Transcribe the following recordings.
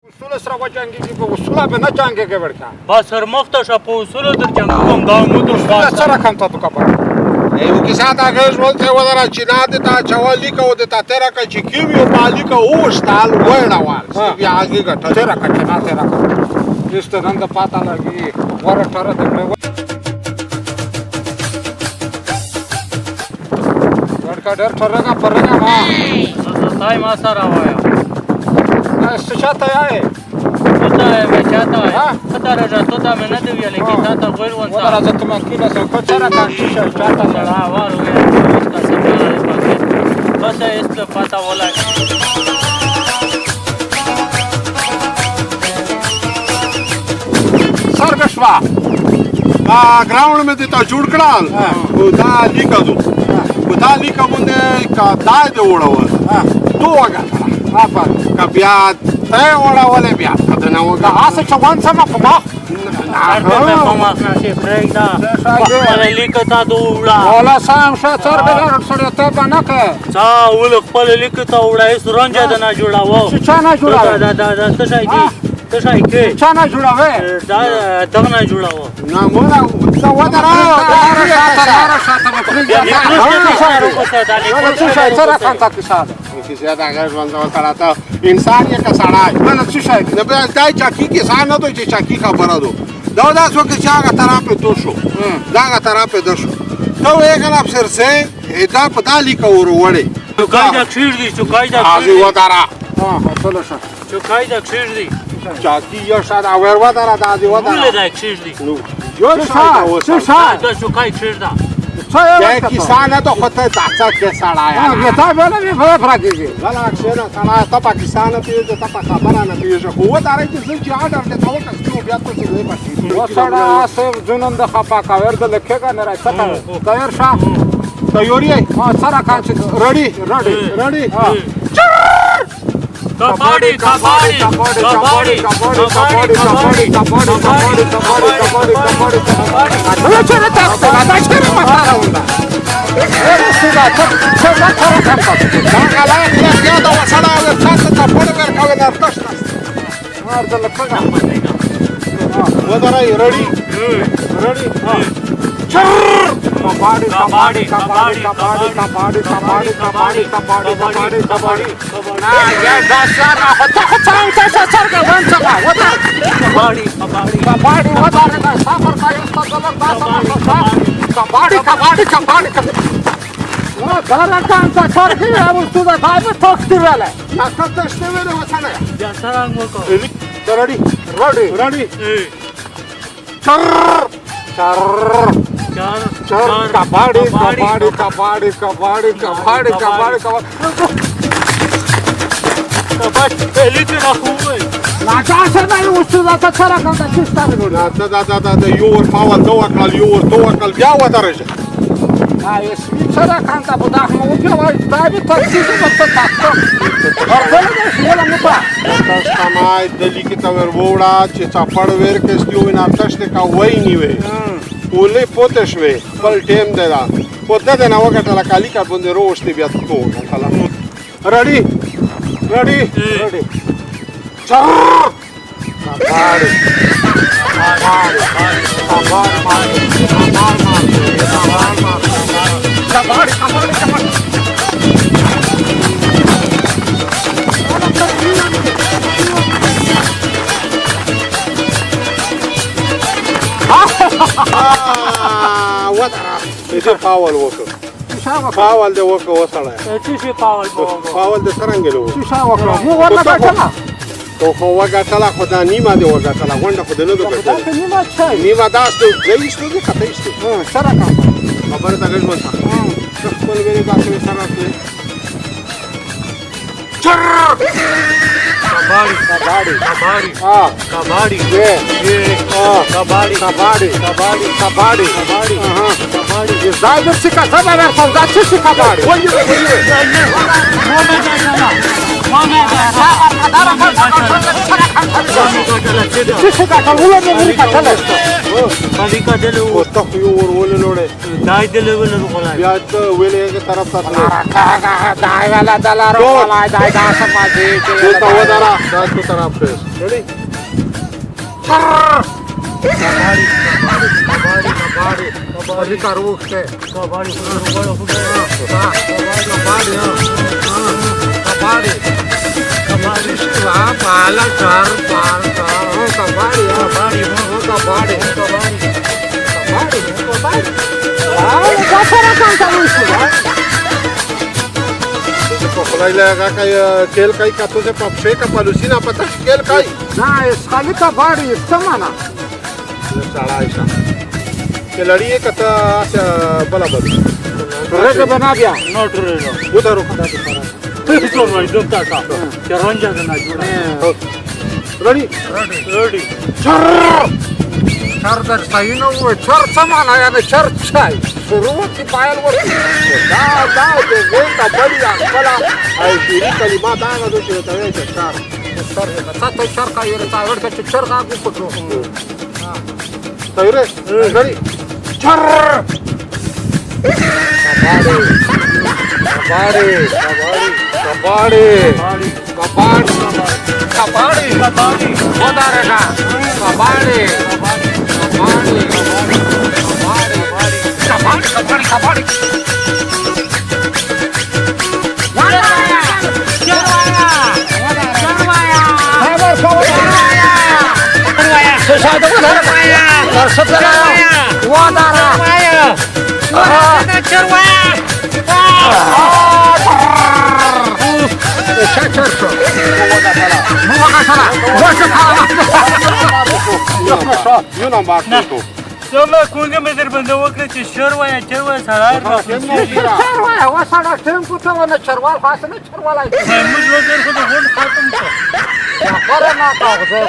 اصول سره وجنګي په اصول به نه جنګي کې ورکا بس هر مخته په اصول در جنګوم دا مودو سره کم ته کپا یو کیسه دا غږ ولته ودره چې نه د تا چوالی کو د تا تیرا کا چې کیو مالک او شتال وړا وار بیا هغه ګټه تیرا کچ نه تیرا جست نن د پاتا لګي ور ټره د ورکا ډر ټره پرګه ما تای ما سره وایا څه چاته یې ته مې چاته پتا راځه ته دا مې نه دی ویلې کې تا ته غوړ ونځه ولا راځه ته مې کینه څو چر کا چې چاته لا وارو یې تاسو ته بس است پتا ولا سرګشوا ګراوند مې ته جوړ کړل او دا لیکو دا لیکو باندې کا دا دی وړول دوه افر کا بیا ته وړول بیا دا نو دا اسه چوان سم په ما په ما نشي فرېدا خپل لیکتا دوړه ولا سام شه سرګر سره ته باندې چا ول خپل لیکتا وړه سرنجا د نه جوړاو چې چا نه جوړاو دا څه شي دي څه شي کې چا نه جوړاوې دا دغه نه جوړاو نه مونږ څه ودره سره کانتا کسان کیسه دا غږ ولته تا انسان یې کا سړی نه څه شي نه به دای چاکی کسان نه دوی چې چاکی خبره دو دا داس وکړه چې هغه طرف ته شو دا هغه طرف ته شو ته یې کنه افسر سه دا په دالی کو وروړي قاعده کشیر دي چې قاعده هغه ودره ټول شه چې قاعده کشیر دي چاکی یو شاده اور ودره دا دی ودره ولې دا کشیر دي نو یو شاده دا چې قاعده کشیر ده یا کسان ته خو ته تاسو کې سړی یا تا ولا به په راکېږي غلا کښنه سړی ته پاکستان ته ته خبره نه پیږي خو ودره چې چې اډر ته تاو کښو بیا ته څه دی پاتې وسړه سب جنون د خپا کاور د لکهګه نه راځه تیار شه تیاری سره کان چې رډي کباډي کباډي کباډي کباډي کباډي له چیرې تاسو دا چیرې مساره ونده سودا څه کار کوي دا غلا یا دا وسړه تاسو ته په ور کاوه نه تاسو مار د لکهګه ودره رډي کباډي کباډي کباډي کباډي کباډي کباډي کباډي کباډي کباډي نه یا دا سره هته څنګه څنګه ونځه وته کباډي کباډي کباډي وته دا سفر کوي ستاسو کباډي کباډي کباډي نو غلا کان څه څرګي او څه دا پای په توختي ولا تاسو ته څه ویل وسنه یا څنګه وکړو رډي چر کباډي کباډي کباډي کباډي کباډي کباډي کباډي لیکه راخوي لا تاسو نه وڅو دا څه راکړه چې ستاسو ګور دا یو ور پاول دوه کال یو ور دوه کال بیا ودرجه اسمی څه راکړه په داخله مو کې وای دا به تاسو ته تاسو ورته نه نه پا تاسو کمای د لیکته ور وړه چې چاپړ ور کېستیو نه تاسو کا وای نیوي ولې پوتې شوي خپل ټیم دی دا پوتې نه وګټله کالی کا باندې روشتي بیا ته رډي چار کباډي ودره دې پاول وکړه پاول دې وکړه وسړی چې پاول دې څنګه له څه وکړه مو ورنه کټلا خو وګټله خو دا نیمه دې وګټله غونډه خو دې نه ده دا ګټلې نیمه څه نیمه داسې ځایستو دې کتایستو سره کان خبره ته غږ وځه خپل ویلې باندې سره کړې کباډي کباډي کباډي کباډي کباډي کباډي کباډي کباډي کباډي زاید څه کا څه به ورته دا څه کباډي ماما Ce se gașa, ulă de murica, tălă. Adică de lui, Posta cu eu ori lore. dai de lui în locul ăla. Viață, uele e taraf tatăl. Dai vela de la rola, dai da să mă zice. Tuta odara, da tu taraf pres. Ready? Kabari karuște. Kabari, kabari. Pala char kabari. Gafara canta isso, vai. Păcălaile ca kel kai ca tu de papșe ca palusina pata kel kai. Da, escali kabari, samana. Sala așa. Kelărie că ta asea bala bala. Rege Benavia. Nu trebuie. Udaru. Să mai dăm taka. Chiar rangează în ajura. Ready? Ready. Char dar saino, char samana, ya ne char chai. Suruti bayal vor. Da, de venta bălia, bala. Ai șiri calima da ga duce te aici char. Tata char ca ire ta verga char ca cu putu. Tăire? Ready? Char. Kabari. Odarega. Kabari. Eu n-am băgat tu. Domnule, cum că mi-e trebuie să o crește șervaia, salar, Cervaia, o să la timpul tău în cerval, să ne cerval aici. mai mult locuri cu de hatum să. Fără n-a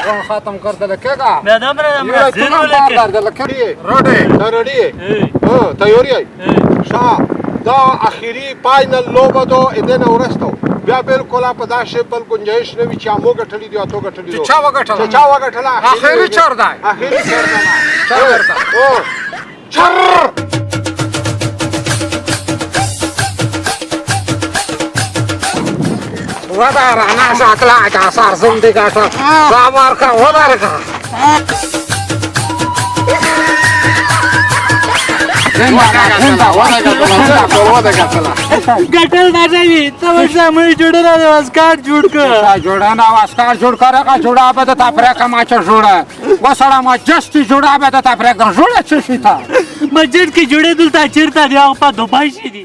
cu hatam cărtele chega. Mi-a dat brea, Mira, tu n-am bardar de la chega. Rode. Tărărie. Ei, Tăiorie. ei. Șa. Da, ahiri paină lobădo edene uresto. Bia bel cola pădașe pel gunjeș nevici amo gătăli de ato gătăli do. Ceaua gătăla. Ceaua gătăla. Ahiri cerdai. Ahiri cerdai. Certa. Oh. Char. Vadara, nasa claca, sar zundiga, samarca, vadarca. गटल नाचावी तवसा मैं जुड़ रहा वास्कार जुड़ कर जोड़ा ना वास्कार जोड़ करे का जोड़ा पे तो तापरे का माचो जोड़ा वो सड़ा मा जस्टी जोड़ा पे तो तापरे का जोड़ा चुसी था मस्जिद की जुड़े दुलता चिरता दिया पा दुबाई सी दी